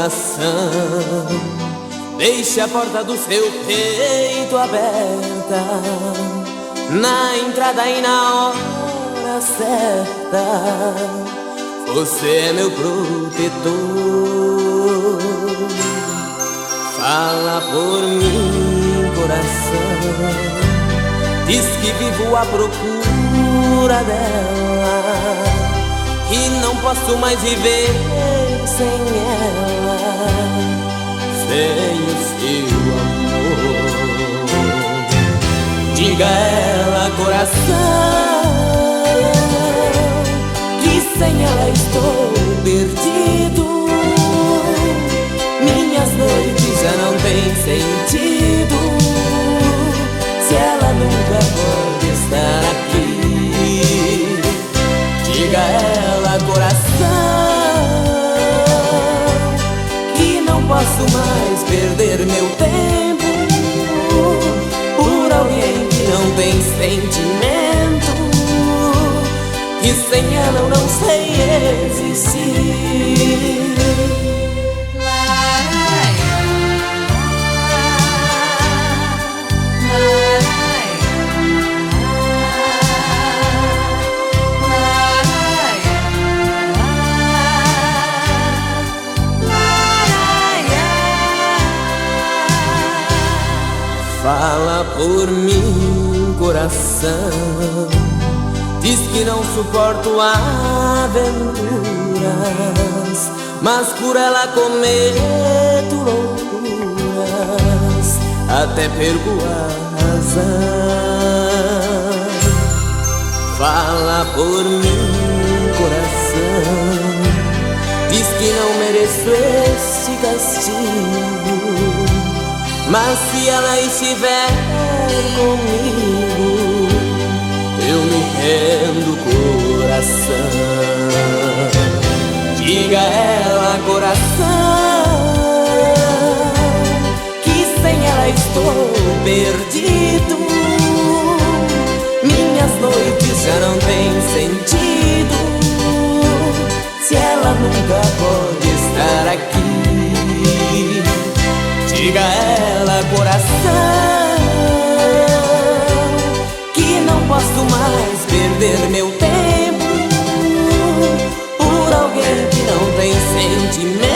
coração. Deixe a porta do seu peito aberta, na entrada e na hora certa. Você é meu protetor. Fala por mim, coração. Diz que vivo à procura dela, que não posso mais viver sem ela, sem o seu amor. Diga a ela, coração, que sem ela estou perdido. Minhas noites já não têm sentido se ela nunca pode estar aqui. Diga a ela, coração, que não posso mais perder meu tempo por alguém que não tem sentimento, que sem ela eu não sei existir. Fala por mim, coração. Diz que não suporto aventuras, mas por ela cometo loucuras, até perco a razão. Fala por mim, coração. Diz que não mereço esse castigo, mas se ela estiver comigo, eu me rendo, coração. Diga a ela, coração, que sem ela estou perdido. Minhas noites já não têm sentido se ela nunca pode estar aqui. Diga a ela, coração, que não posso mais perder meu tempo por alguém que não tem sentimento,